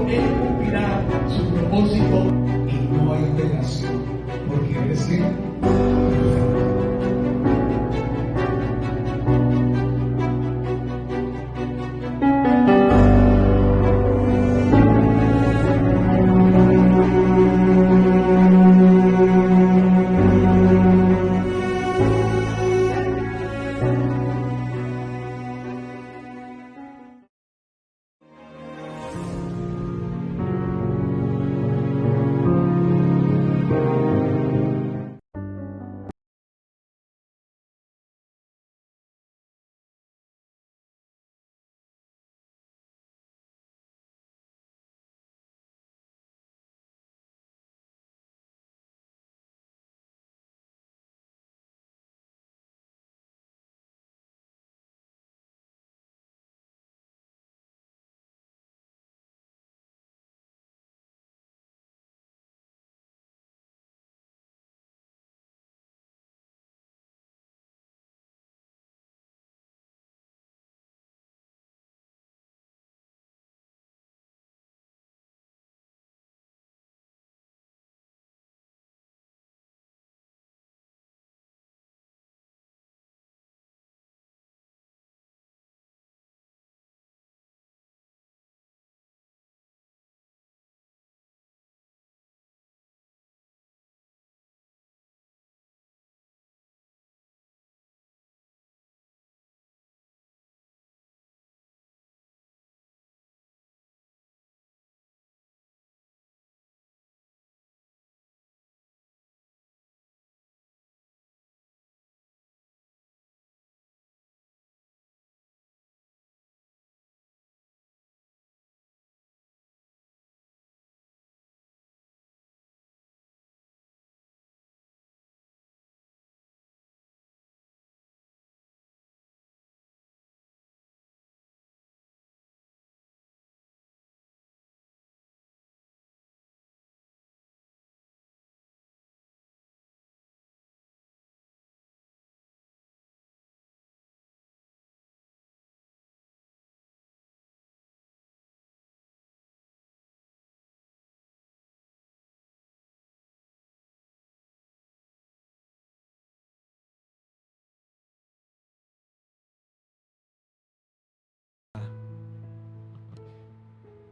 Él cumplirá su propósito y no hay tentación, porque Él es Él.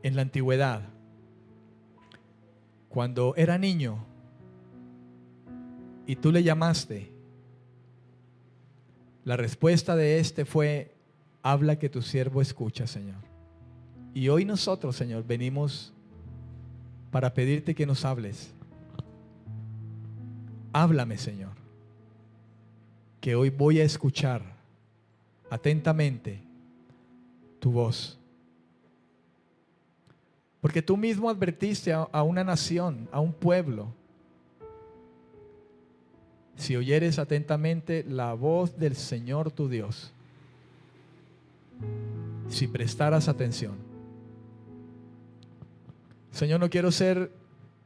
En la antigüedad, cuando era niño y tú le llamaste, la respuesta de este fue: habla que tu siervo escucha, Señor. Y hoy nosotros, Señor, venimos para pedirte que nos hables. Háblame, Señor, que hoy voy a escuchar atentamente tu voz. Porque tú mismo advertiste a una nación, a un pueblo: si oyeres atentamente la voz del Señor tu Dios, si prestaras atención. Señor, no quiero ser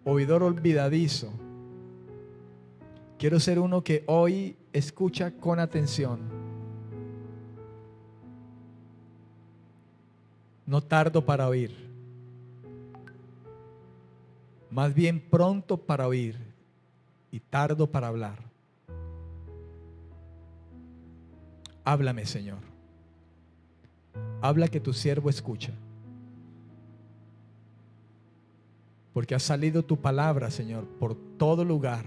oidor olvidadizo. Quiero ser uno que hoy escucha con atención. No tardo para oír, más bien pronto para oír y tardo para hablar. Háblame, Señor. Habla que tu siervo escucha. Porque ha salido tu palabra, Señor, por todo lugar.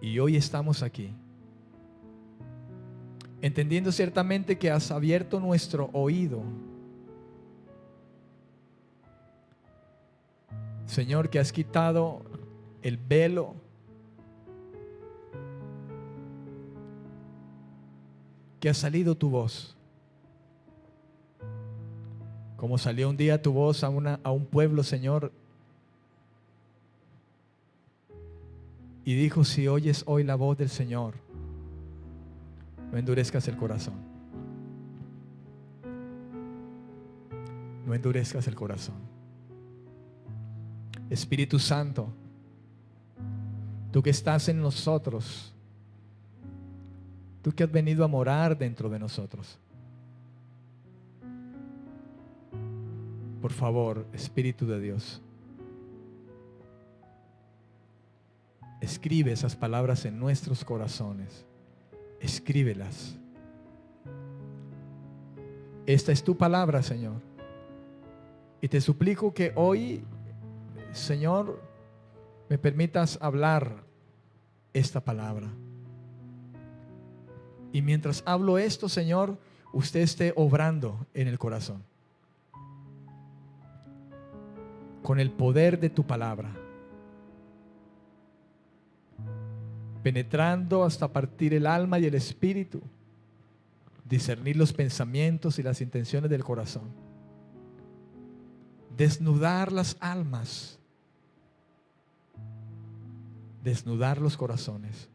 Y hoy estamos aquí, entendiendo ciertamente que has abierto nuestro oído. Señor, que has quitado el velo, que ha salido tu voz. Como salió un día tu voz a un pueblo, Señor, y dijo: si oyes hoy la voz del Señor, no endurezcas el corazón. No endurezcas el corazón. Espíritu Santo, tú que estás en nosotros, tú que has venido a morar dentro de nosotros, Por favor, Espíritu de Dios, escribe esas palabras en nuestros corazones. Escríbelas. Esta es tu palabra, Señor. Y te suplico que hoy, Señor, me permitas hablar esta palabra. Y mientras hablo esto, Señor, usted esté obrando en el corazón con el poder de tu palabra, penetrando hasta partir el alma y el espíritu, discernir los pensamientos y las intenciones del corazón, desnudar las almas, desnudar los corazones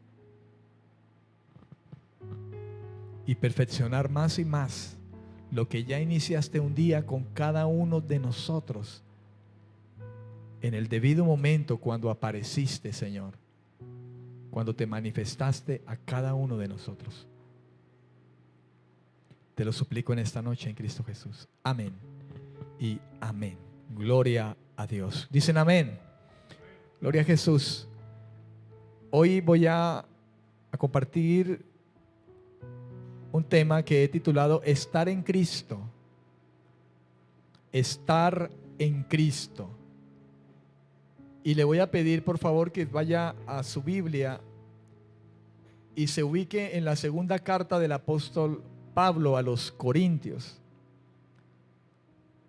y perfeccionar más y más lo que ya iniciaste un día con cada uno de nosotros en el debido momento, cuando apareciste, Señor, cuando te manifestaste a cada uno de nosotros. Te lo suplico en esta noche en Cristo Jesús. Amén y amén. Gloria a Dios. Dicen amén. Gloria a Jesús. Hoy voy a compartir un tema que he titulado Estar en Cristo. Estar en Cristo. Y le voy a pedir por favor que vaya a su Biblia y se ubique en la segunda carta del apóstol Pablo a los Corintios,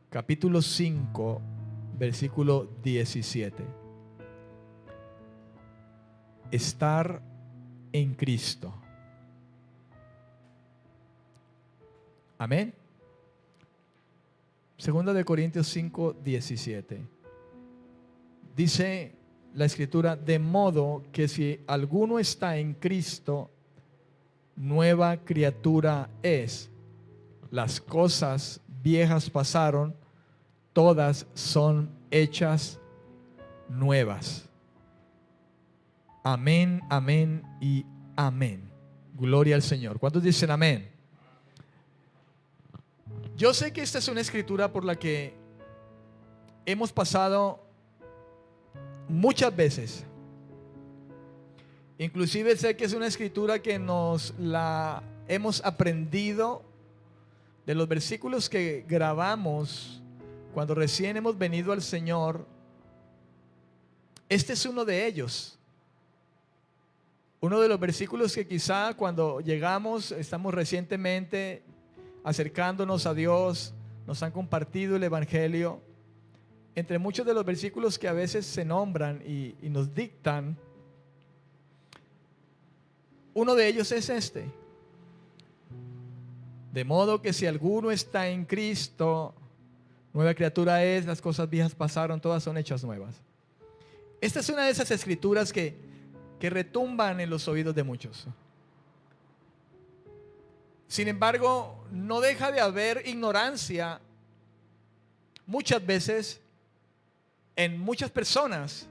capítulo 5, versículo 17. Estar en Cristo. Amén. Segunda de Corintios 5, 17. Dice la Escritura: de modo que si alguno está en Cristo, nueva criatura es. Las cosas viejas pasaron, todas son hechas nuevas. Amén, amén y amén. Gloria al Señor. ¿Cuántos dicen amén? Yo sé que esta es una escritura por la que hemos pasado muchas veces. Inclusive sé que es una escritura que nos la hemos aprendido de los versículos que grabamos cuando recién hemos venido al Señor. Este es uno de ellos. Uno de los versículos que quizá cuando llegamos, estamos recientemente acercándonos a Dios, nos han compartido el Evangelio. Entre muchos de los versículos que a veces se nombran y nos dictan, uno de ellos es este: de modo que si alguno está en Cristo, nueva criatura es, las cosas viejas pasaron, todas son hechas nuevas. Esta es una de esas escrituras que retumban en los oídos de muchos. Sin embargo, no deja de haber ignorancia muchas veces en muchas personas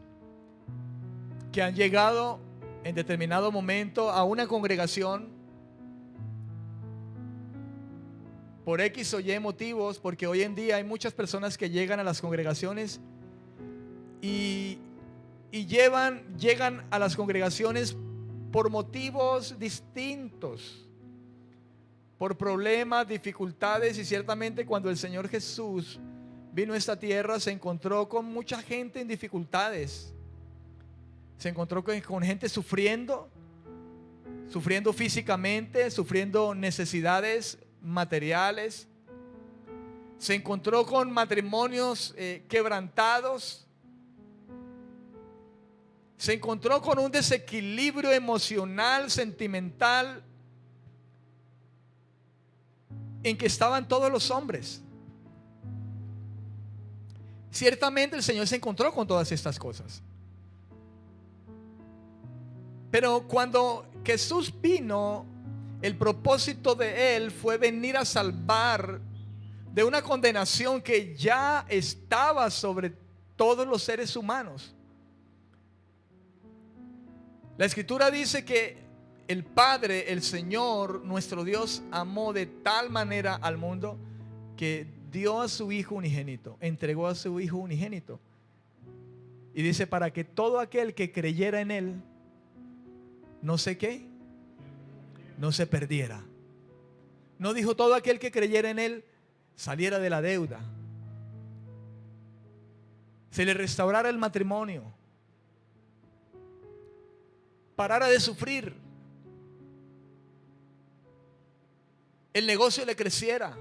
que han llegado en determinado momento a una congregación por X o Y motivos, porque hoy en día hay muchas personas que llegan a las congregaciones y llegan a las congregaciones por motivos distintos, por problemas, dificultades, y ciertamente cuando el Señor Jesús vino a esta tierra se encontró con mucha gente en dificultades. Se encontró con gente sufriendo físicamente, sufriendo necesidades materiales. Se encontró con matrimonios quebrantados. Se encontró con un desequilibrio emocional, sentimental, en que estaban todos los hombres. Ciertamente el Señor se encontró con todas estas cosas. Pero cuando Jesús vino, el propósito de Él fue venir a salvar de una condenación que ya estaba sobre todos los seres humanos. La Escritura dice que el Padre, el Señor, nuestro Dios, amó de tal manera al mundo que dio a su Hijo unigénito, entregó a su Hijo unigénito. Y dice, para que todo aquel que creyera en Él, no sé qué, no se perdiera. No dijo todo aquel que creyera en Él saliera de la deuda, se le restaurara el matrimonio, parara de sufrir, el negocio le creciera.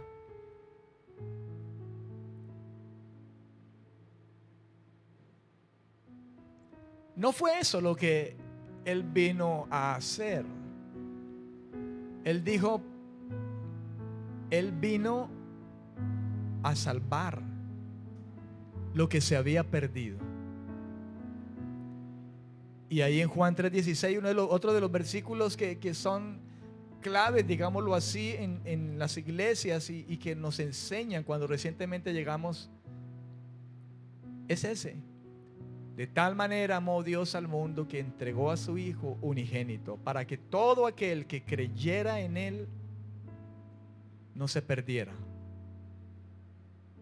No fue eso lo que Él vino a hacer. Él dijo, Él vino a salvar lo que se había perdido. Y ahí en Juan 3:16, otro de los versículos que son claves, digámoslo así, en las iglesias y que nos enseñan cuando recientemente llegamos, es ese. De tal manera amó Dios al mundo que entregó a su Hijo unigénito, para que todo aquel que creyera en Él no se perdiera.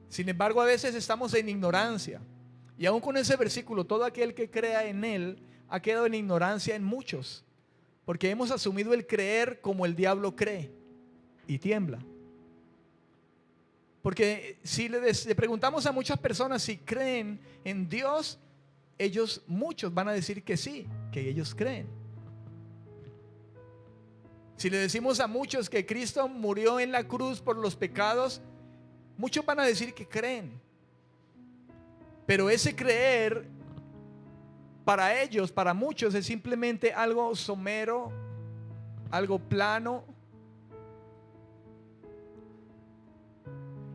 Sin embargo, a veces estamos en ignorancia. Y aún con ese versículo, todo aquel que crea en Él ha quedado en ignorancia en muchos, porque hemos asumido el creer como el diablo cree y tiembla. Porque si le preguntamos a muchas personas si creen en Dios, muchos van a decir que sí, que ellos creen. Si le decimos a muchos que Cristo murió en la cruz por los pecados, muchos van a decir que creen. Pero ese creer, para ellos, para muchos, es simplemente algo somero, algo plano,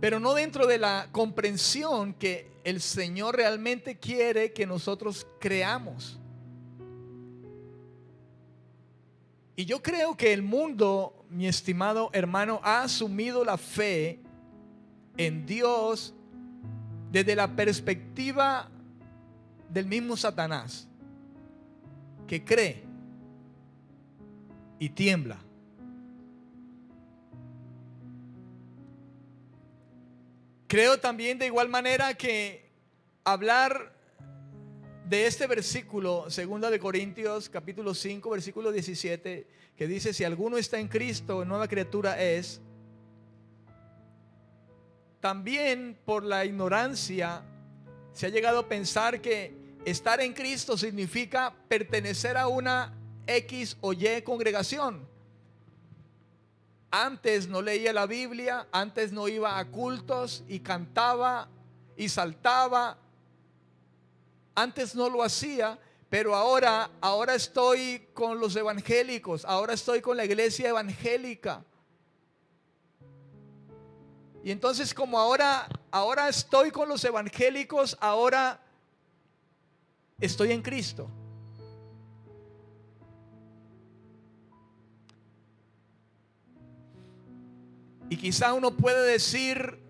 pero no dentro de la comprensión que el Señor realmente quiere que nosotros creamos. Y yo creo que el mundo, mi estimado hermano, ha asumido la fe en Dios desde la perspectiva del mismo Satanás, que cree y tiembla. Creo también de igual manera que hablar de este versículo, 2 de Corintios capítulo 5 versículo 17, que dice: si alguno está en Cristo, nueva criatura es. También por la ignorancia se ha llegado a pensar que estar en Cristo significa pertenecer a una X o Y congregación. Antes no leía la Biblia, antes no iba a cultos y cantaba y saltaba. Antes no lo hacía, pero ahora estoy con los evangélicos, ahora estoy con la iglesia evangélica. Y entonces, como ahora estoy con los evangélicos, ahora estoy en Cristo. Y quizá uno puede decir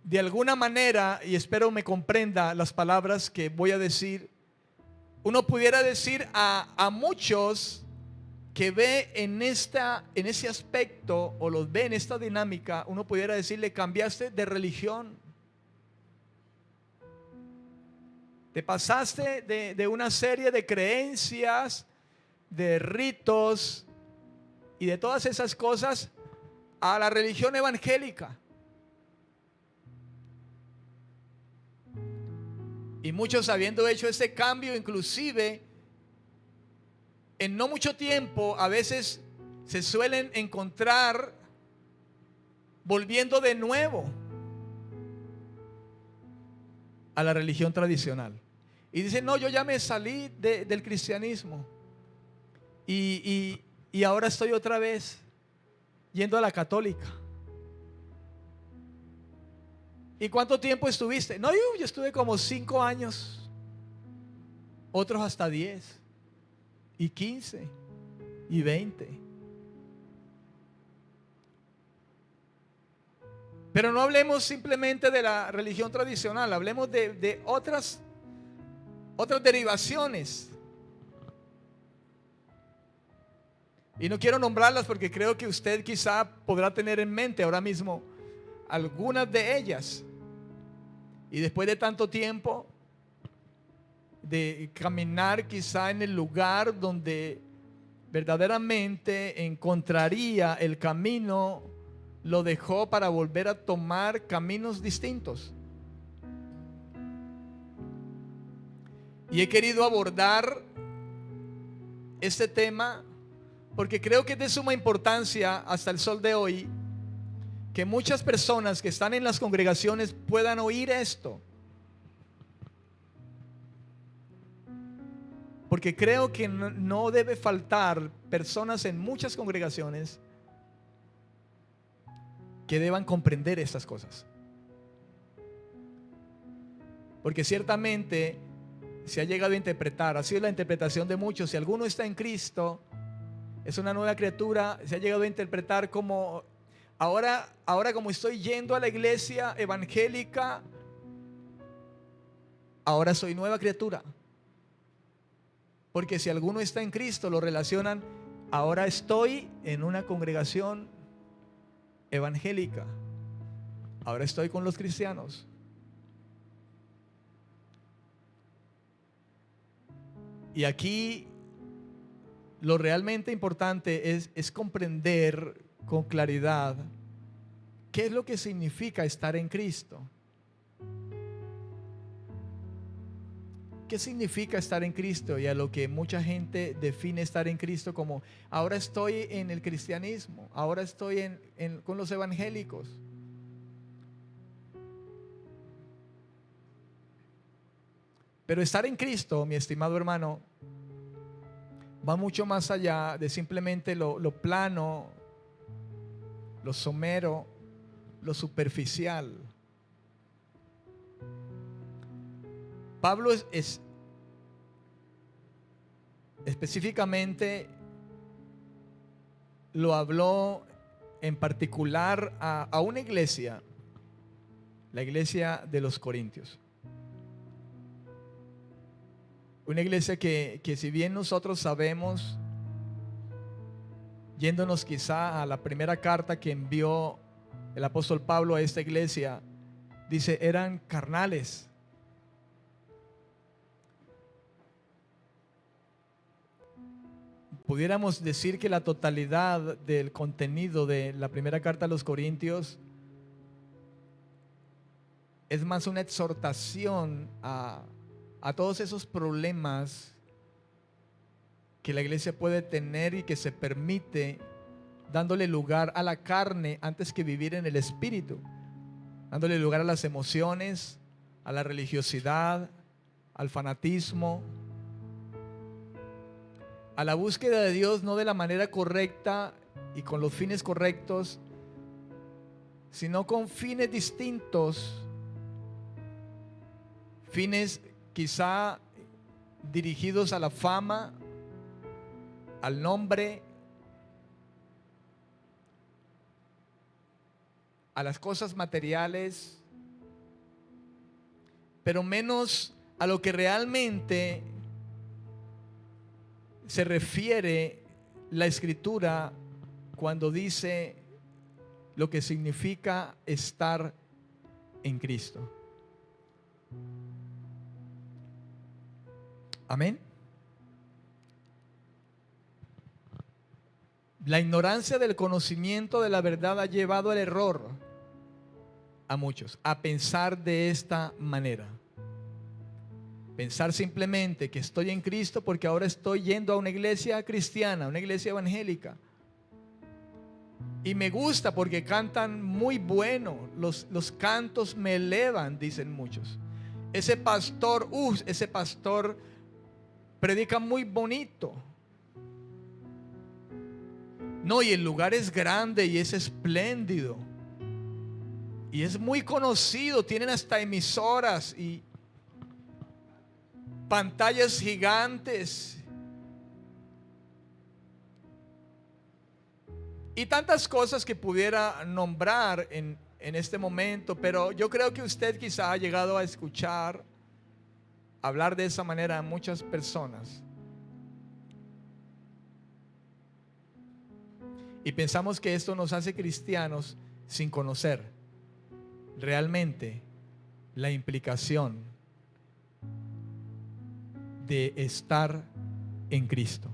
de alguna manera, y espero me comprenda las palabras que voy a decir, uno pudiera decir a muchos que ve en ese aspecto, o los ve en esta dinámica, uno pudiera decirle: cambiaste de religión, te pasaste de una serie de creencias, de ritos y de todas esas cosas a la religión evangélica. Y muchos, habiendo hecho ese cambio, inclusive en no mucho tiempo, a veces se suelen encontrar volviendo de nuevo a la religión tradicional. Y dicen: no, yo ya me salí del cristianismo y ahora estoy otra vez yendo a la católica. ¿Y cuánto tiempo estuviste? No, yo estuve como 5 años. Otros hasta 10 y 15 y 20. Pero no hablemos simplemente de la religión tradicional, hablemos de otras derivaciones. Y no quiero nombrarlas porque creo que usted quizá podrá tener en mente ahora mismo algunas de ellas. Y después de tanto tiempo de caminar quizá en el lugar donde verdaderamente encontraría el camino, lo dejó para volver a tomar caminos distintos. Y he querido abordar este tema porque creo que es de suma importancia hasta el sol de hoy que muchas personas que están en las congregaciones puedan oír esto. Porque creo que no debe faltar personas en muchas congregaciones que deban comprender estas cosas. Porque ciertamente se ha llegado a interpretar, ha sido la interpretación de muchos, si alguno está en Cristo, es una nueva criatura, se ha llegado a interpretar como ahora como estoy yendo a la iglesia evangélica, ahora soy nueva criatura. Porque si alguno está en Cristo, lo relacionan, ahora estoy en una congregación evangélica, ahora estoy con los cristianos. Y aquí lo realmente importante es comprender con claridad qué es lo que significa estar en Cristo. ¿Qué significa estar en Cristo? Y a lo que mucha gente define estar en Cristo como ahora estoy en el cristianismo, ahora estoy con los evangélicos. Pero estar en Cristo, mi estimado hermano, va mucho más allá de simplemente lo plano, lo somero, lo superficial. Pablo es específicamente lo habló en particular a una iglesia, la iglesia de los Corintios. Una iglesia que si bien nosotros sabemos, yéndonos quizá a la primera carta que envió el apóstol Pablo a esta iglesia, dice, eran carnales. Pudiéramos decir que la totalidad del contenido de la primera carta a los Corintios es más una exhortación a todos esos problemas que la iglesia puede tener y que se permite dándole lugar a la carne antes que vivir en el espíritu, dándole lugar a las emociones, a la religiosidad, al fanatismo, a la búsqueda de Dios no de la manera correcta y con los fines correctos, sino con fines distintos, fines quizá dirigidos a la fama, al nombre, a las cosas materiales, pero menos a lo que realmente se refiere la Escritura cuando dice lo que significa estar en Cristo. Amén. La ignorancia del conocimiento de la verdad ha llevado al error a muchos a pensar de esta manera. Pensar simplemente que estoy en Cristo porque ahora estoy yendo a una iglesia cristiana, una iglesia evangélica. Y me gusta porque cantan muy bueno, los cantos me elevan, dicen muchos. Ese pastor predica muy bonito. No, y el lugar es grande y es espléndido. Y es muy conocido, tienen hasta emisoras y pantallas gigantes y tantas cosas que pudiera nombrar en este momento, pero yo creo que usted quizá ha llegado a escuchar hablar de esa manera a muchas personas y pensamos que esto nos hace cristianos sin conocer. realmente la implicación de estar en Cristo.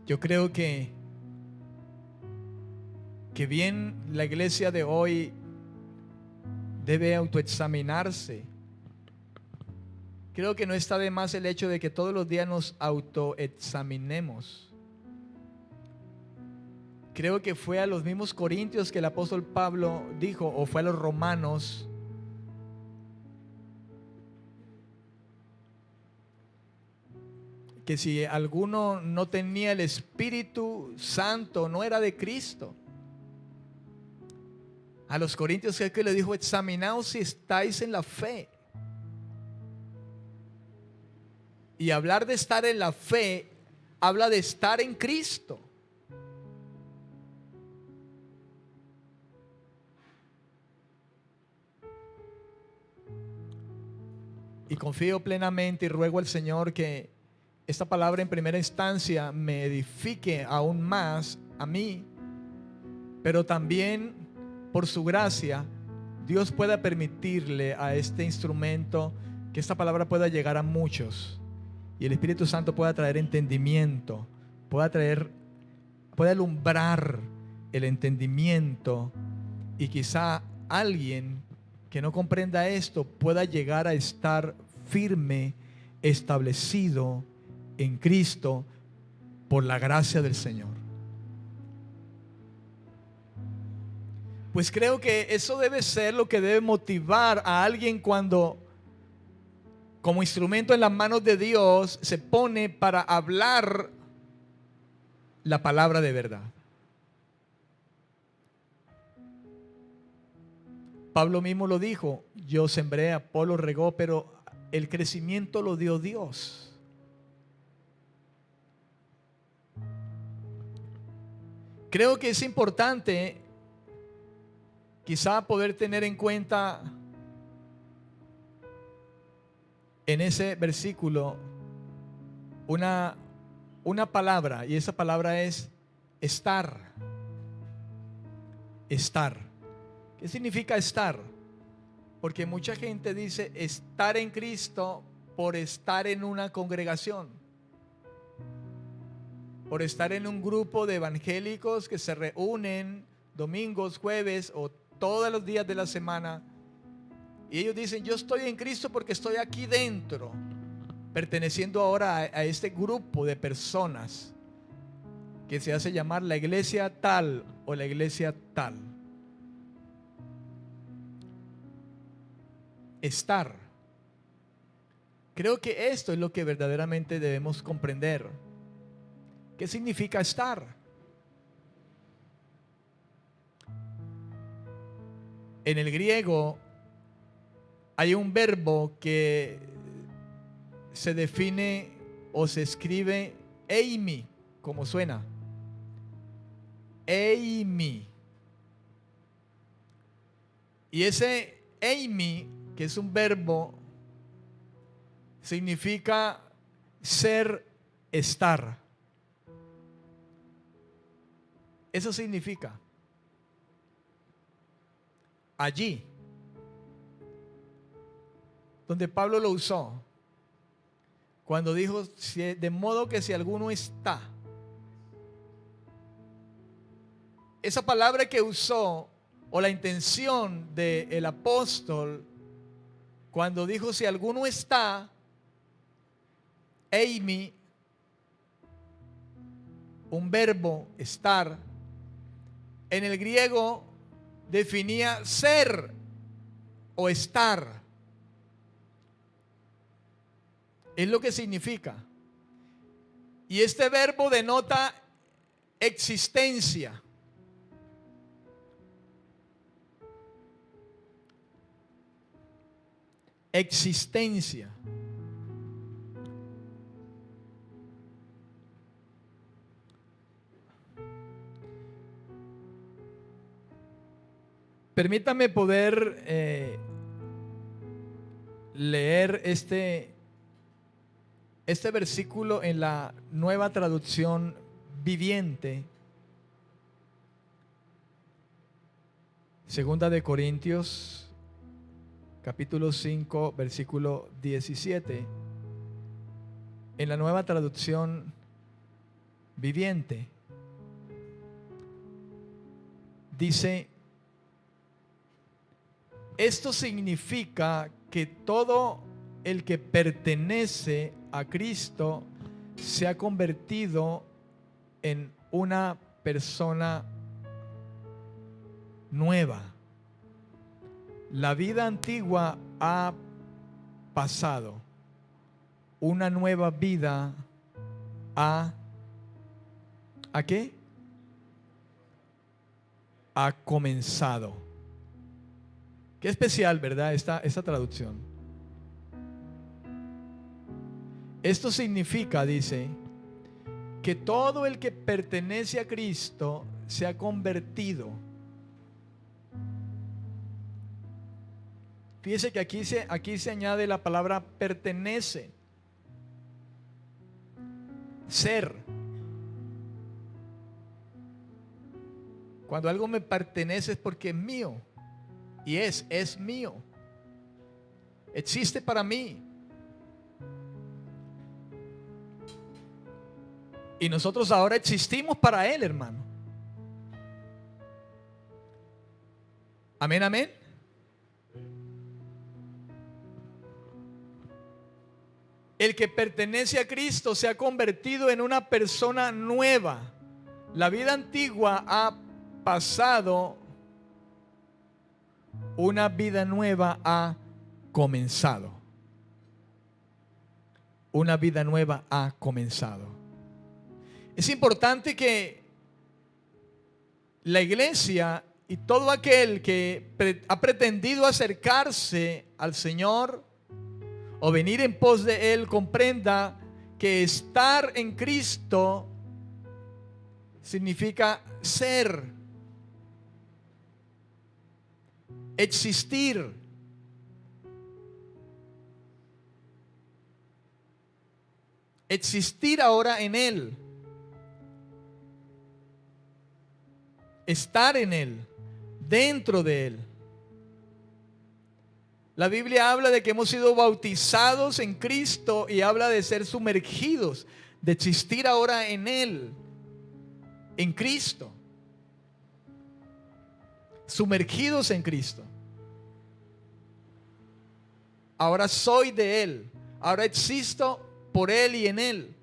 Yo creo que bien la iglesia de hoy debe autoexaminarse. Creo que no está de más el hecho de que todos los días nos autoexaminemos. Creo que fue a los mismos corintios que el apóstol Pablo dijo, o fue a los romanos, que si alguno no tenía el Espíritu Santo, no era de Cristo. A los corintios que le dijo, examinaos si estáis en la fe. Y hablar de estar en la fe, habla de estar en Cristo. Y confío plenamente y ruego al Señor que esta palabra en primera instancia me edifique aún más a mí, pero también por su gracia Dios pueda permitirle a este instrumento que esta palabra pueda llegar a muchos y el Espíritu Santo pueda traer entendimiento, pueda alumbrar el entendimiento, y quizá alguien que no comprenda esto pueda llegar a estar firme, establecido en Cristo por la gracia del Señor. Pues creo que eso debe ser lo que debe motivar a alguien cuando, como instrumento en las manos de Dios, se pone para hablar la palabra de verdad. Pablo mismo lo dijo: yo sembré, Apolo regó, pero el crecimiento lo dio Dios. Creo que es importante quizá poder tener en cuenta en ese versículo una palabra, y esa palabra es estar. Estar. ¿Qué significa estar? Porque mucha gente dice estar en Cristo por estar en una congregación, por estar en un grupo de evangélicos que se reúnen domingos, jueves o todos los días de la semana, y ellos dicen: yo estoy en Cristo porque estoy aquí dentro, perteneciendo ahora a este grupo de personas que se hace llamar la iglesia tal o la iglesia tal. Estar. Creo que esto es lo que verdaderamente debemos comprender. ¿Qué significa estar? En el griego hay un verbo que se define o se escribe eimi, como suena. Eimi. Y ese eimi, que es un verbo, significa ser, estar. Eso significa allí donde Pablo lo usó cuando dijo: de modo que si alguno está. Esa palabra que usó, o la intención del apóstol cuando dijo si alguno está, eimi, un verbo, estar, en el griego definía ser o estar. Es lo que significa. Y este verbo denota existencia. Existencia. Permítame poder leer este versículo en la Nueva Traducción Viviente. Segunda de Corintios, capítulo 5, versículo 17. En la Nueva Traducción Viviente dice: esto significa que todo el que pertenece a Cristo se ha convertido en una persona nueva. La vida antigua ha pasado. Una nueva vida ¿a qué? Ha comenzado. Qué especial, ¿verdad? Esta traducción. Esto significa, dice, que todo el que pertenece a Cristo se ha convertido. Fíjese que aquí se añade la palabra pertenece. Ser. Cuando algo me pertenece es porque es mío. Y es mío. Existe para mí. Y nosotros ahora existimos para Él, hermano. Amén, amén. El que pertenece a Cristo se ha convertido en una persona nueva. La vida antigua ha pasado. Una vida nueva ha comenzado. Una vida nueva ha comenzado. Es importante que la iglesia y todo aquel que ha pretendido acercarse al Señor o venir en pos de Él comprenda que estar en Cristo significa ser, existir. Existir ahora en Él. Estar en Él, dentro de Él. La Biblia habla de que hemos sido bautizados en Cristo y habla de ser sumergidos, de existir ahora en Él, en Cristo. Sumergidos en Cristo. Ahora soy de Él, ahora existo por Él y en Él.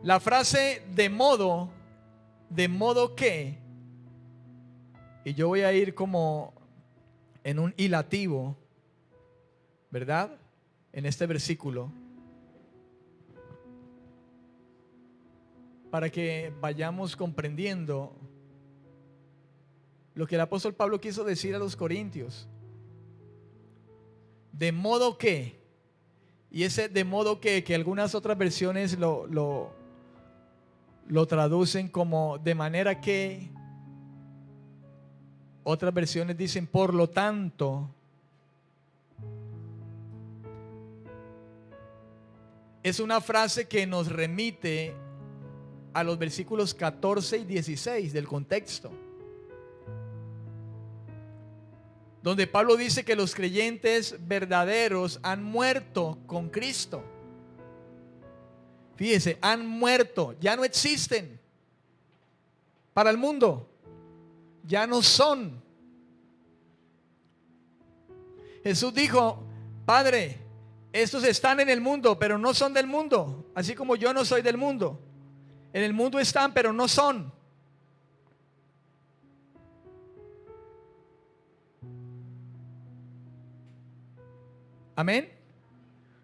La frase de modo que, y yo voy a ir como en un hilativo, ¿verdad? En este versículo, para que vayamos comprendiendo lo que el apóstol Pablo quiso decir a los corintios. De modo que, y ese de modo que algunas otras versiones lo traducen como de manera que, otras versiones dicen por lo tanto. Es una frase que nos remite a los versículos 14 y 16 del contexto, donde Pablo dice que los creyentes verdaderos han muerto con Cristo. Fíjese, han muerto, ya no existen para el mundo, ya no son. Jesús dijo: Padre, estos están en el mundo, pero no son del mundo, así como yo no soy del mundo. En el mundo están, pero no son. Amén.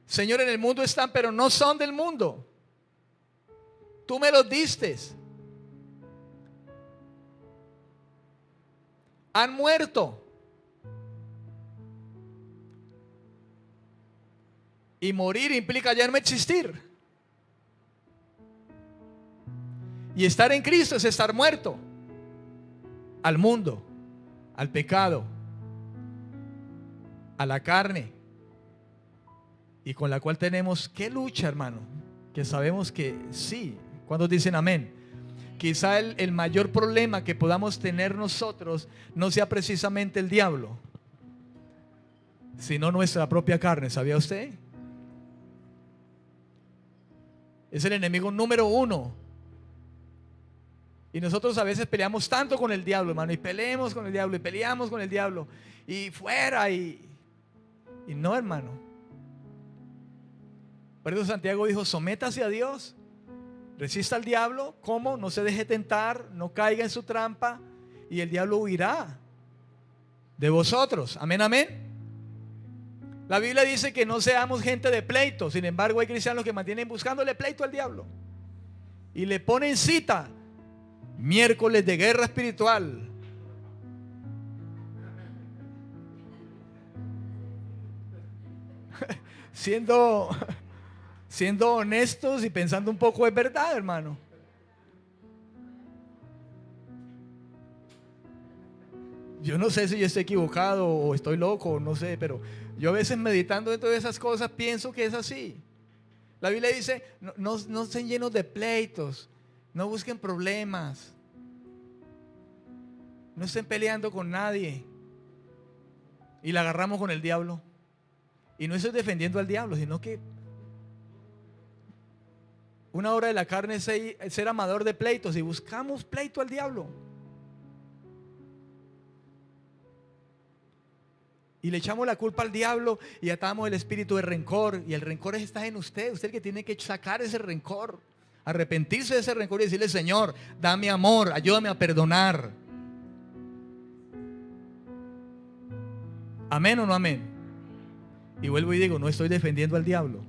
Señor, en el mundo están, pero no son del mundo. Tú me los diste. Han muerto. Y morir implica ya no existir. Y estar en Cristo es estar muerto al mundo, al pecado, a la carne, y con la cual tenemos que luchar, hermano, que sabemos que sí. ¿Cuántos dicen amén? quizá el mayor problema que podamos tener nosotros no sea precisamente el diablo, sino nuestra propia carne. ¿Sabía usted? Es el enemigo número uno. Y nosotros a veces peleamos tanto con el diablo, hermano, y peleamos con el diablo, y peleamos con el diablo, y fuera, y no, hermano. Por eso Santiago dijo: sométase a Dios, resista al diablo. ¿Cómo? No se deje tentar, no caiga en su trampa, y el diablo huirá de vosotros. Amén, amén. La Biblia dice que no seamos gente de pleito. Sin embargo, hay cristianos que mantienen buscándole pleito al diablo y le ponen cita: miércoles de guerra espiritual. Siendo honestos y pensando un poco, es verdad, hermano. Yo no sé si yo estoy equivocado o estoy loco, no sé, pero yo a veces meditando en todas esas cosas pienso que es así. La Biblia dice: no estén llenos de pleitos, no busquen problemas, no estén peleando con nadie. Y la agarramos con el diablo. Y no estoy defendiendo al diablo, sino que una obra de la carne es ser amador de pleitos, y buscamos pleito al diablo. Y le echamos la culpa al diablo y atamos el espíritu de rencor. Y el rencor está en usted. Usted que tiene que sacar ese rencor, arrepentirse de ese rencor y decirle: Señor, dame amor, ayúdame a perdonar. ¿Amén o no amén? Y vuelvo y digo: no estoy defendiendo al diablo.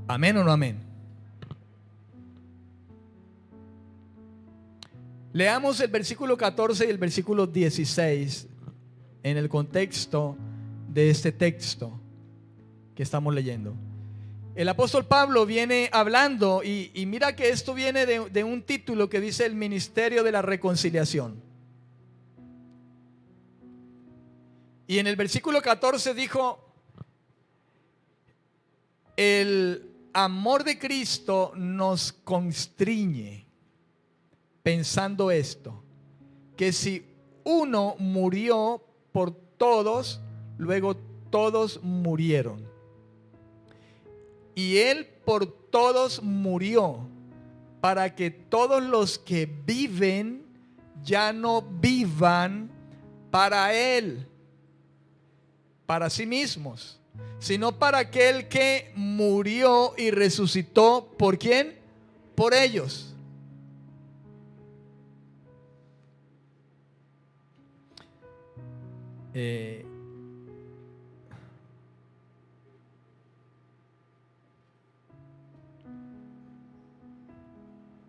¿Amén o no amén? Leamos el versículo 14 y el versículo 16 en el contexto de este texto que estamos leyendo. El apóstol Pablo viene hablando y mira que esto viene de un título que dice: el ministerio de la reconciliación. Y en el versículo 14 dijo: el amor de Cristo nos constriñe, pensando esto, que si uno murió por todos, luego todos murieron. Y Él por todos murió, para que todos los que viven ya no vivan para Él, para sí mismos, sino para aquel que murió y resucitó. ¿Por quién? Por ellos.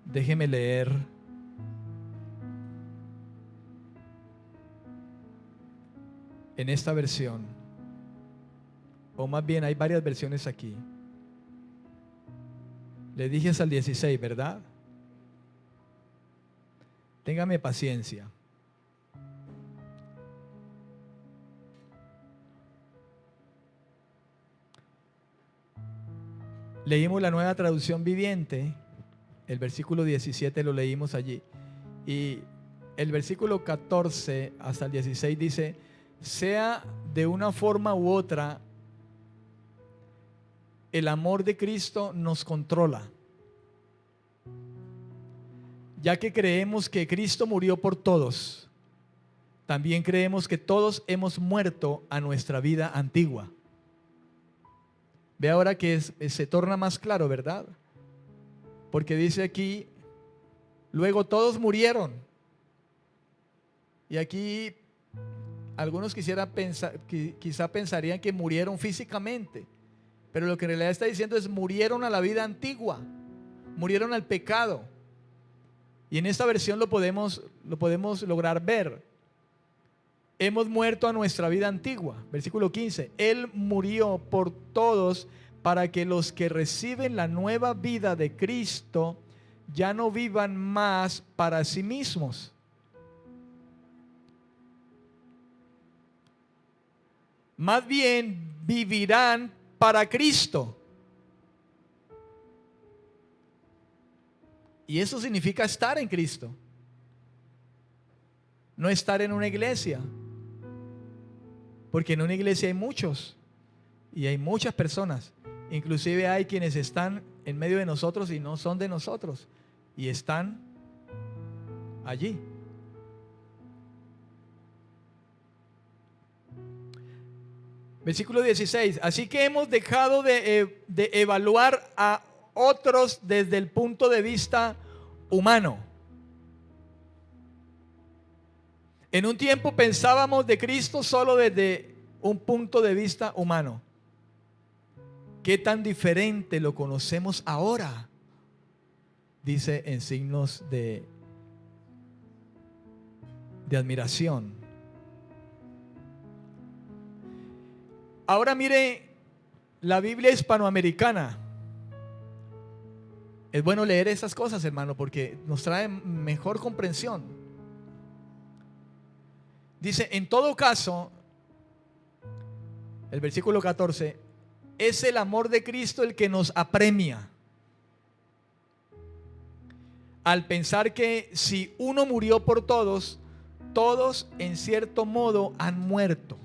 Déjeme leer en esta versión, o más bien hay varias versiones aquí. Le dije hasta el 16, ¿verdad? Téngame paciencia. Leímos la Nueva Traducción Viviente. El versículo 17 lo leímos allí. Y el versículo 14 hasta el 16 dice: sea de una forma u otra, el amor de Cristo nos controla, ya que creemos que Cristo murió por todos. También creemos que todos hemos muerto a nuestra vida antigua. Ve ahora que se torna más claro, ¿verdad? Porque dice aquí: luego todos murieron. Y aquí algunos quizá pensarían que murieron físicamente, pero lo que en realidad está diciendo es: murieron a la vida antigua, murieron al pecado. Y en esta versión lo podemos lograr ver. Hemos muerto a nuestra vida antigua. Versículo 15: Él murió por todos, para que los que reciben la nueva vida de Cristo ya no vivan más para sí mismos. más bien vivirán para Cristo. Y eso significa estar en Cristo, no estar en una iglesia, porque en una iglesia hay muchos y hay muchas personas, inclusive hay quienes están en medio de nosotros y no son de nosotros y están allí. Versículo 16. Así que hemos dejado de evaluar a otros desde el punto de vista humano. En un tiempo pensábamos de Cristo solo desde un punto de vista humano. ¿Qué tan diferente lo conocemos ahora? Dice en signos de admiración. Ahora mire la Biblia hispanoamericana. Es bueno leer esas cosas, hermano, porque nos trae mejor comprensión. Dice, en todo caso, el versículo 14, es el amor de Cristo el que nos apremia, al pensar que si uno murió por todos, todos en cierto modo han muerto.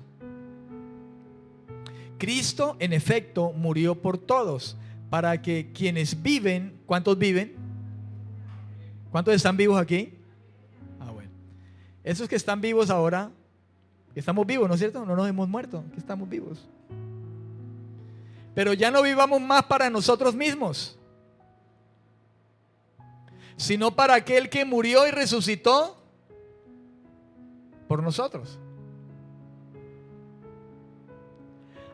Cristo, en efecto, murió por todos, para que quienes viven, ¿cuántos viven? ¿Cuántos están vivos aquí? Ah, bueno. Esos que están vivos ahora, que estamos vivos, ¿no es cierto? No nos hemos muerto, que estamos vivos. Pero ya no vivamos más para nosotros mismos, sino para aquel que murió y resucitó por nosotros.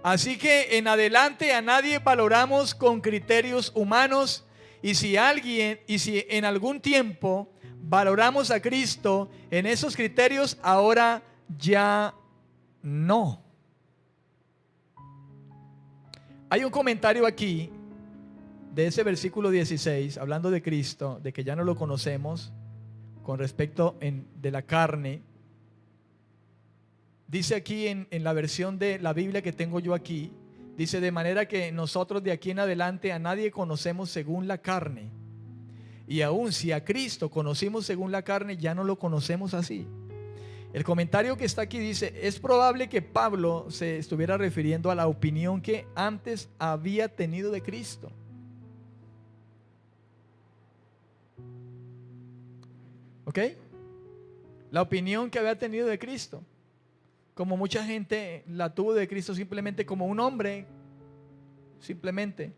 Así que en adelante a nadie valoramos con criterios humanos, y si en algún tiempo valoramos a Cristo en esos criterios, ahora ya no. Hay un comentario aquí de ese versículo 16, hablando de Cristo, de que ya no lo conocemos con respecto de la carne. Dice aquí en la versión de la Biblia que tengo yo aquí, dice, de manera que nosotros de aquí en adelante a nadie conocemos según la carne. Y aun si a Cristo conocimos según la carne, ya no lo conocemos así. El comentario que está aquí dice, es probable que Pablo se estuviera refiriendo a la opinión que antes había tenido de Cristo. ¿Ok? La opinión que había tenido de Cristo. Como mucha gente la tuvo de Cristo simplemente como un hombre, simplemente.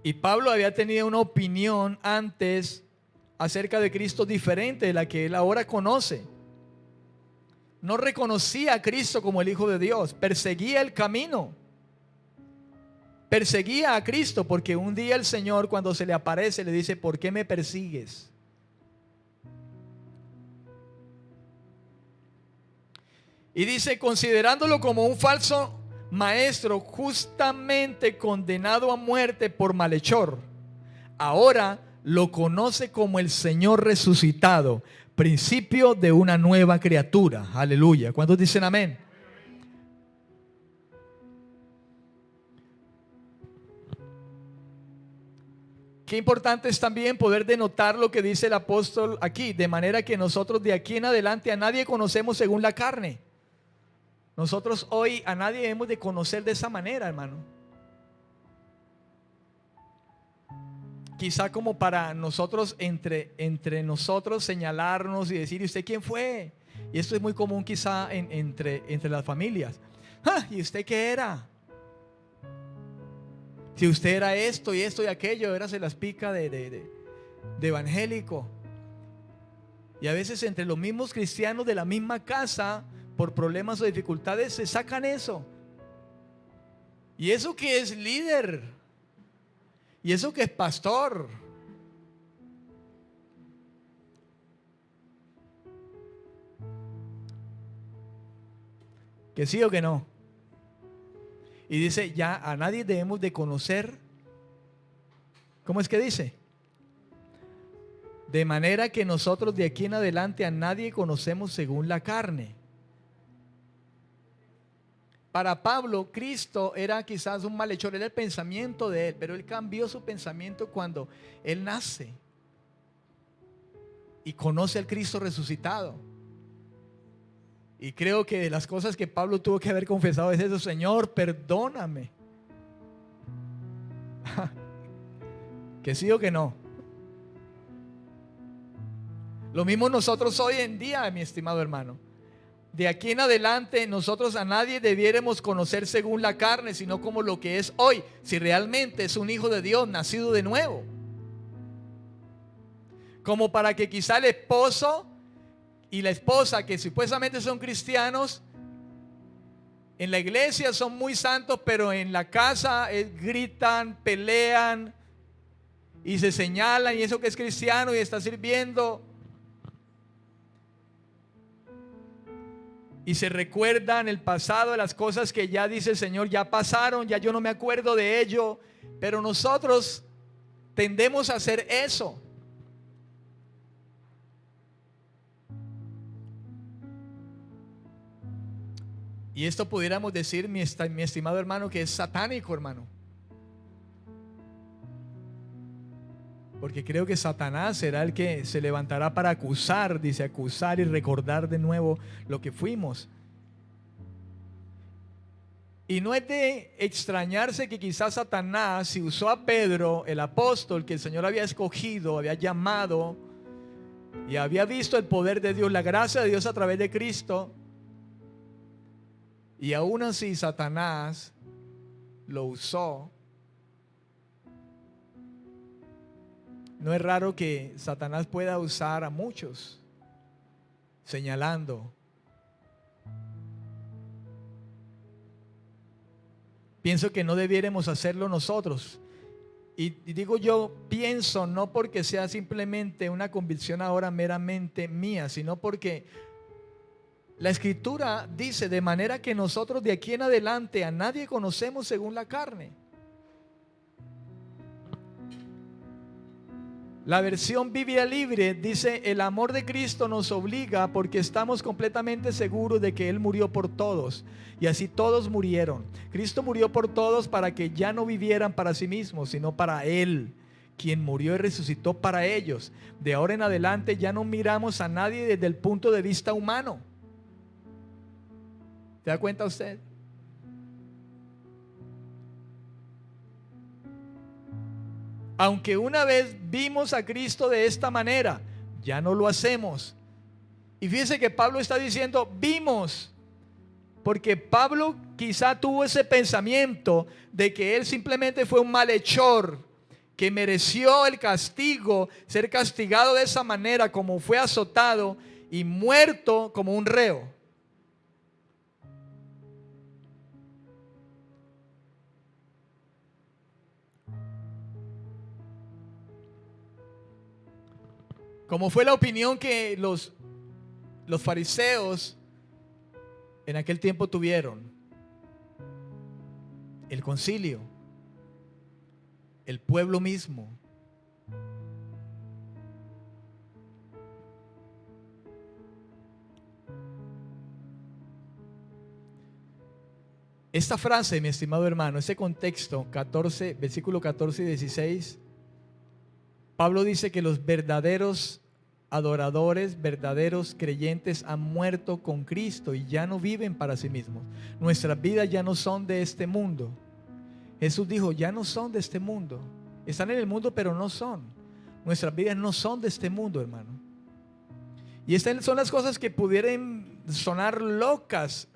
Y Pablo había tenido una opinión antes acerca de Cristo diferente de la que él ahora conoce. No reconocía a Cristo como el Hijo de Dios, perseguía el camino. Perseguía a Cristo porque un día el Señor, cuando se le aparece, le dice, ¿por qué me persigues? Y dice, considerándolo como un falso maestro, justamente condenado a muerte por malhechor, ahora lo conoce como el Señor resucitado, principio de una nueva criatura. Aleluya. ¿Cuántos dicen amén? Qué importante es también poder denotar lo que dice el apóstol aquí, de manera que nosotros de aquí en adelante a nadie conocemos según la carne. Nosotros hoy a nadie hemos de conocer de esa manera, hermano. Quizá como para nosotros, entre nosotros señalarnos y decir, ¿y usted quién fue? Y esto es muy común quizá entre las familias. ¡Ah! ¿Y usted qué era? Si usted era esto y esto y aquello, ahora se las pica de evangélico. Y a veces entre los mismos cristianos de la misma casa, por problemas o dificultades, se sacan eso. Y eso que es líder, y eso que es pastor. ¿Que sí o que no? Y dice, ya a nadie debemos de conocer. ¿Cómo es que dice? De manera que nosotros de aquí en adelante a nadie conocemos según la carne. Para Pablo, Cristo era quizás un malhechor, era el pensamiento de él, pero él cambió su pensamiento cuando él nace y conoce al Cristo resucitado. Y creo que de las cosas que Pablo tuvo que haber confesado es eso: Señor, perdóname. Que sí o que no. Lo mismo nosotros hoy en día, mi estimado hermano. De aquí en adelante nosotros a nadie debiéramos conocer según la carne, sino como lo que es hoy, si realmente es un hijo de Dios nacido de nuevo. Como para que quizá el esposo y la esposa, que supuestamente son cristianos, en la iglesia son muy santos, pero en la casa gritan, pelean y se señalan, y eso que es cristiano y está sirviendo, y se recuerdan el pasado de las cosas que ya dice el Señor, ya pasaron, ya yo no me acuerdo de ello. Pero nosotros tendemos a hacer eso. Y esto pudiéramos decir, mi estimado hermano, que es satánico, hermano. Porque creo que Satanás será el que se levantará para acusar, dice, acusar y recordar de nuevo lo que fuimos. Y no es de extrañarse que quizás Satanás, si usó a Pedro, el apóstol que el Señor había escogido, había llamado y había visto el poder de Dios, la gracia de Dios a través de Cristo, y aún así Satanás lo usó. No es raro que Satanás pueda usar a muchos, señalando. Pienso que no debiéramos hacerlo nosotros. Y digo yo, pienso, no porque sea simplemente una convicción ahora meramente mía, sino porque la Escritura dice, de manera que nosotros de aquí en adelante a nadie conocemos según la carne. La versión Biblia Libre dice: el amor de Cristo nos obliga porque estamos completamente seguros de que Él murió por todos, y así todos murieron. Cristo murió por todos para que ya no vivieran para sí mismos, sino para Él, quien murió y resucitó para ellos. De ahora en adelante ya no miramos a nadie desde el punto de vista humano. ¿Se da cuenta usted? Aunque una vez vimos a Cristo de esta manera, ya no lo hacemos. Y fíjense que Pablo está diciendo vimos, porque Pablo quizá tuvo ese pensamiento de que él simplemente fue un malhechor, que mereció el castigo, ser castigado de esa manera como fue azotado y muerto como un reo. Como fue la opinión que los fariseos en aquel tiempo tuvieron. El concilio, el pueblo mismo. Esta frase, mi estimado hermano, ese contexto 14, versículo 14 y 16, Pablo dice que los verdaderos adoradores, verdaderos creyentes han muerto con Cristo y ya no viven para sí mismos. Nuestras vidas ya no son de este mundo. Jesús dijo, ya no son de este mundo. Están en el mundo, pero no son. Nuestras vidas no son de este mundo, hermano. Y estas son las cosas que pudieran sonar locas.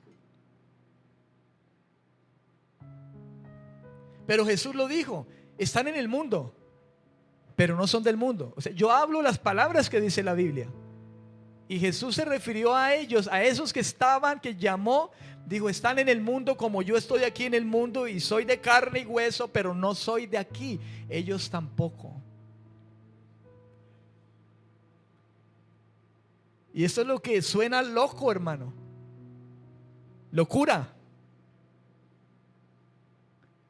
Pero Jesús lo dijo, están en el mundo, pero no son del mundo. O sea, yo hablo las palabras que dice la Biblia. Y Jesús se refirió a ellos, a esos que estaban, que llamó, dijo, están en el mundo como yo estoy aquí en el mundo y soy de carne y hueso, pero no soy de aquí. Ellos tampoco. Y esto es lo que suena loco, hermano. Locura.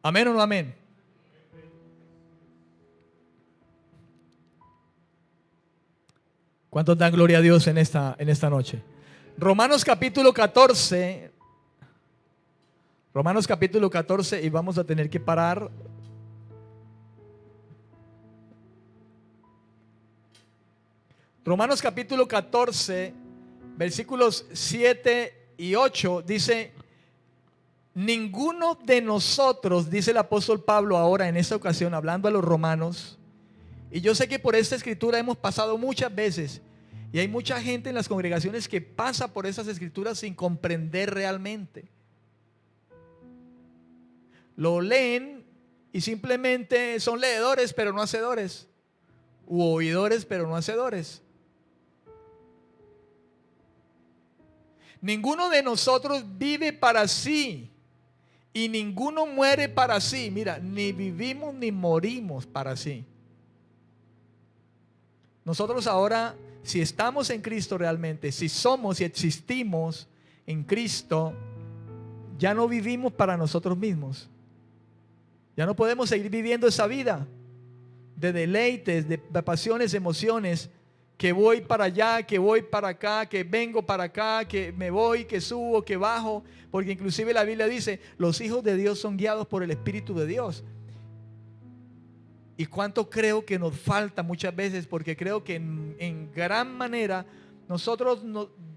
¿Amén o no amén? ¿Cuántos dan gloria a Dios en esta noche? Romanos capítulo 14. Romanos capítulo 14, y vamos a tener que parar. Romanos capítulo 14, versículos 7 y 8 dice: ninguno de nosotros, dice el apóstol Pablo ahora en esta ocasión, hablando a los romanos, y yo sé que por esta escritura hemos pasado muchas veces, y hay mucha gente en las congregaciones que pasa por esas escrituras sin comprender realmente. Lo leen y simplemente son leedores pero no hacedores, u oidores pero no hacedores. Ninguno de nosotros vive para sí y ninguno muere para sí. Mira, ni vivimos ni morimos para sí. Nosotros ahora, si estamos en Cristo realmente, si somos y existimos en Cristo, ya no vivimos para nosotros mismos. Ya no podemos seguir viviendo esa vida de deleites, de pasiones, emociones, que voy para allá, que voy para acá, que vengo para acá, que me voy, que subo, que bajo, porque inclusive la Biblia dice, los hijos de Dios son guiados por el Espíritu de Dios. Y cuánto creo que nos falta muchas veces, porque creo que en gran manera nosotros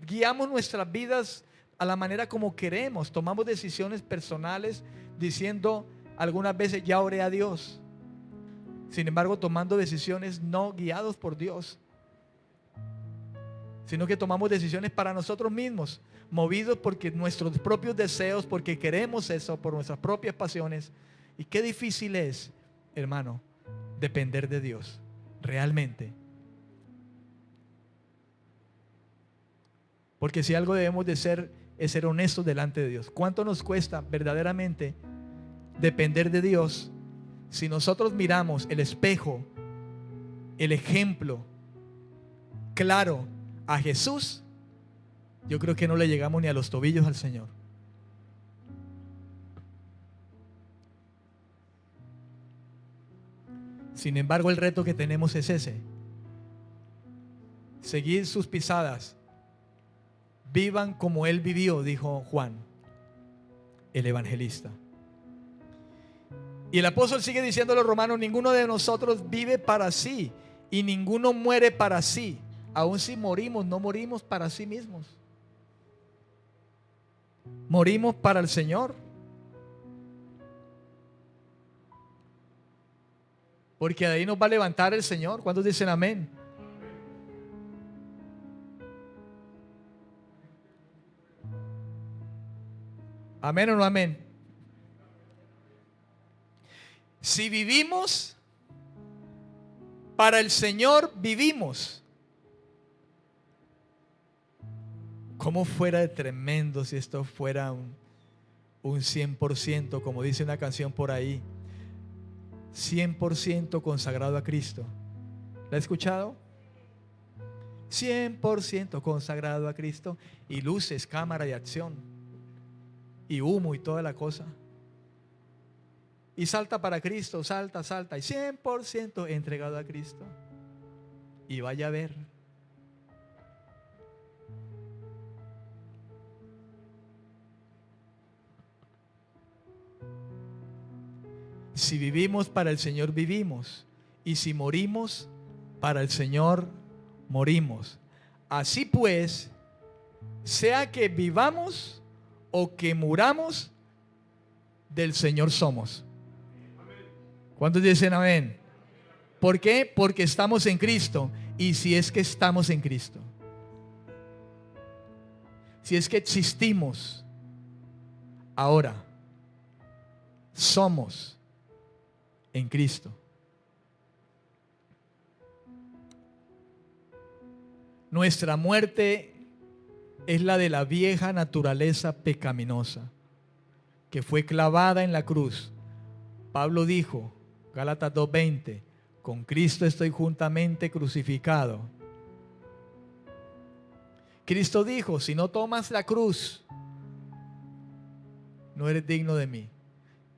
guiamos nuestras vidas a la manera como queremos, tomamos decisiones personales diciendo algunas veces ya oré a Dios, sin embargo tomando decisiones no guiados por Dios, sino que tomamos decisiones para nosotros mismos, movidos porque nuestros propios deseos, porque queremos eso, por nuestras propias pasiones. Y qué difícil es, hermano, depender de Dios, realmente. Porque si algo debemos de ser, es ser honestos delante de Dios. ¿Cuánto nos cuesta verdaderamente depender de Dios si nosotros miramos el espejo, el ejemplo claro a Jesús? Yo creo que no le llegamos ni a los tobillos al Señor. Sin embargo, el reto que tenemos es ese: seguir sus pisadas. Vivan como Él vivió, dijo Juan, el evangelista. Y el apóstol sigue diciendo a los romanos: ninguno de nosotros vive para sí y ninguno muere para sí. Aun si morimos, no morimos para sí mismos. Morimos para el Señor. Porque de ahí nos va a levantar el Señor. ¿Cuántos dicen amén? ¿Amén o no amén? Si vivimos, para el Señor vivimos. ¿Cómo fuera de tremendo si esto fuera un 100%, como dice una canción por ahí? 100% consagrado a Cristo. ¿La ha escuchado? 100% consagrado a Cristo. Y luces, cámara y acción. Y humo y toda la cosa. Y salta para Cristo, salta, salta. Y 100% entregado a Cristo. Y vaya a ver. Si vivimos, para el Señor vivimos. Y si morimos, para el Señor morimos. Así pues, sea que vivamos o que muramos, del Señor somos. ¿Cuántos dicen amén? ¿Por qué? Porque estamos en Cristo. Y si es que estamos en Cristo, si es que existimos ahora, somos en Cristo. Nuestra muerte es la de la vieja naturaleza pecaminosa que fue clavada en la cruz. Pablo dijo, Gálatas 2:20, con Cristo estoy juntamente crucificado. Cristo dijo, si no tomas la cruz, no eres digno de mí.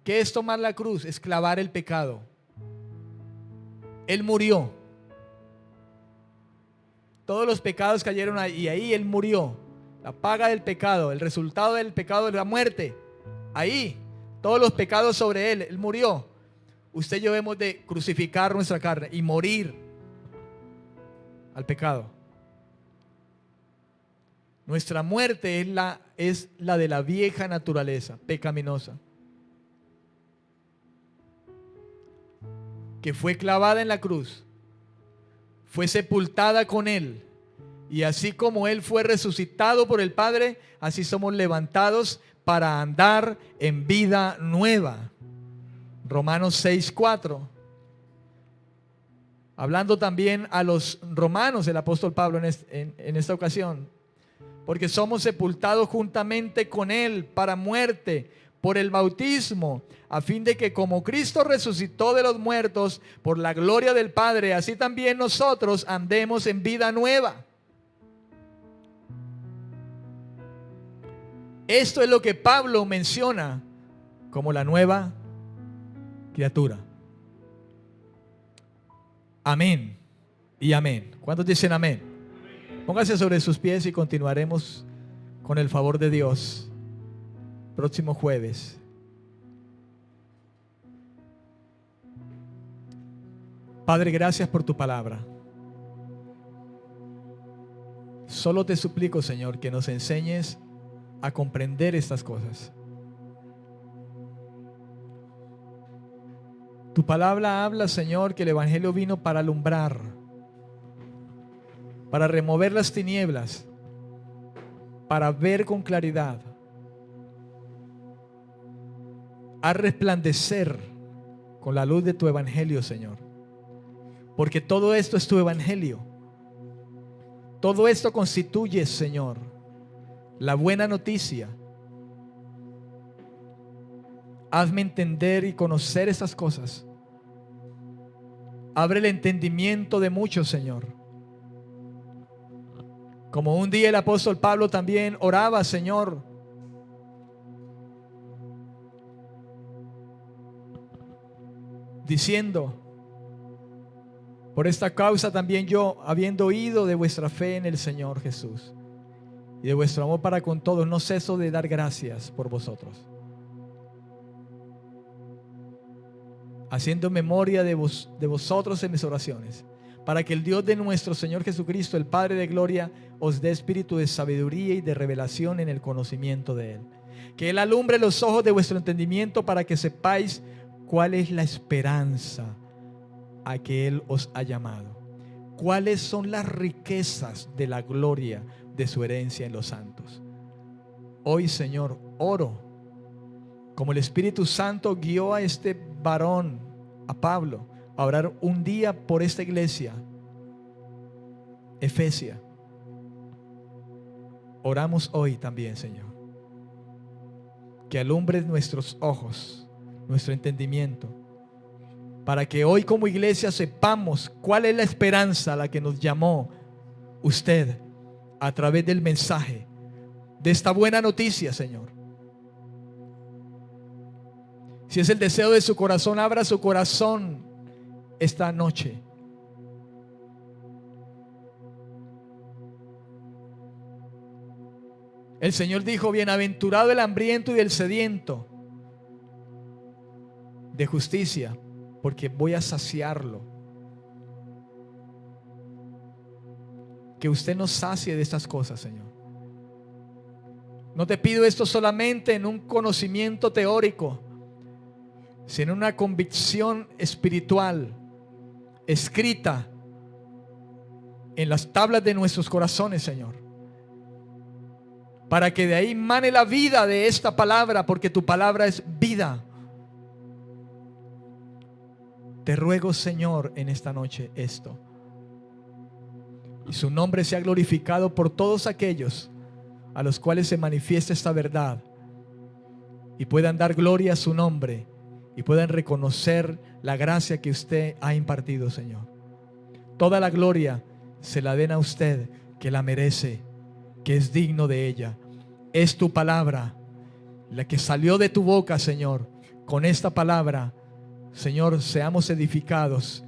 ¿Qué es tomar la cruz? Es clavar el pecado. Él murió. Todos los pecados cayeron ahí y ahí Él murió. La paga del pecado, el resultado del pecado es la muerte. ahí, todos los pecados sobre Él murió. Usted y yo debemos de crucificar nuestra carne y morir al pecado. Nuestra muerte es la de la vieja naturaleza pecaminosa, que fue clavada en la cruz, fue sepultada con Él, y así como Él fue resucitado por el Padre, así somos levantados para andar en vida nueva. Romanos 6:4. Hablando también a los romanos, el apóstol Pablo en esta ocasión, porque somos sepultados juntamente con Él para muerte por el bautismo, a fin de que como Cristo resucitó de los muertos por la gloria del Padre, así también nosotros andemos en vida nueva. Esto es lo que Pablo menciona como la nueva criatura. Amén y amén. ¿Cuántos dicen amén? Póngase sobre sus pies y continuaremos con el favor de Dios próximo jueves. Padre, gracias por tu palabra. Solo te suplico, Señor, que nos enseñes a comprender estas cosas. Tu palabra habla, Señor, que el Evangelio vino para alumbrar, para remover las tinieblas, para ver con claridad, a resplandecer con la luz de tu Evangelio, Señor. Porque todo esto es tu Evangelio. Todo esto constituye, Señor, la buena noticia. Hazme entender y conocer estas cosas. Abre el entendimiento de muchos, Señor. Como un día el apóstol Pablo también oraba, Señor, diciendo: por esta causa también yo, habiendo oído de vuestra fe en el Señor Jesús y de vuestro amor para con todos, no ceso de dar gracias por vosotros, haciendo memoria de vosotros en mis oraciones, para que el Dios de nuestro Señor Jesucristo, el Padre de gloria, os dé espíritu de sabiduría y de revelación en el conocimiento de Él. Que Él alumbre los ojos de vuestro entendimiento para que sepáis cuál es la esperanza a que Él os ha llamado, cuáles son las riquezas de la gloria de su herencia en los santos. Hoy, Señor, oro como el Espíritu Santo guió a este varón, a Pablo, a orar un día por esta iglesia Efesia. Oramos hoy también, Señor, que alumbres nuestros ojos, nuestro entendimiento, para que hoy como iglesia sepamos cuál es la esperanza a la que nos llamó usted a través del mensaje de esta buena noticia, Señor. Si es el deseo de su corazón, abra su corazón esta noche. El Señor dijo: bienaventurado el hambriento y el sediento de justicia, porque voy a saciarlo. Que usted nos sacie de estas cosas, Señor. No te pido esto solamente en un conocimiento teórico, sino en una convicción espiritual, escrita en las tablas de nuestros corazones, Señor, para que de ahí mane la vida de esta palabra, porque tu palabra es vida. Te ruego, Señor, en esta noche esto, y su nombre sea glorificado por todos aquellos a los cuales se manifiesta esta verdad, y puedan dar gloria a su nombre, y puedan reconocer la gracia que usted ha impartido, Señor. Toda la gloria se la den a usted, que la merece, que es digno de ella. Es tu palabra, la que salió de tu boca, Señor. Con esta palabra, Señor, seamos edificados,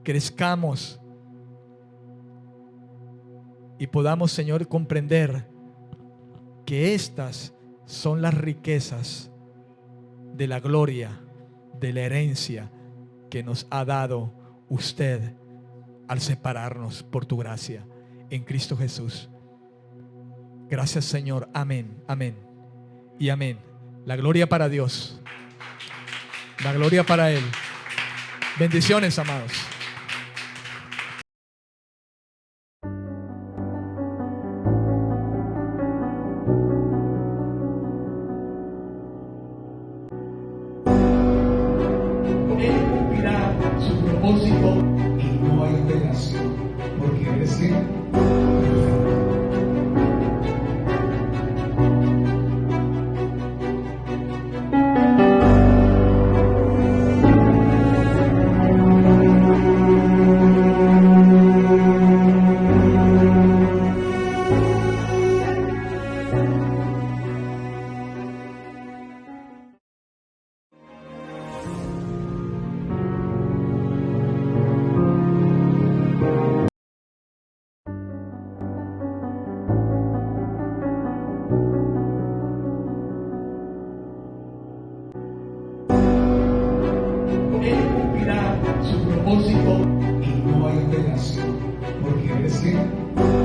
crezcamos y podamos, Señor, comprender que estas son las riquezas de la gloria, de la herencia que nos ha dado usted al separarnos por tu gracia en Cristo Jesús. Gracias, Señor. Amén, amén y amén. La gloria para Dios, la gloria para Él. Bendiciones, amados. Él cumplirá su propósito y no hay tentación, porque eres quien. Él cumplirá su propósito y no hay tentación, porque eres quien.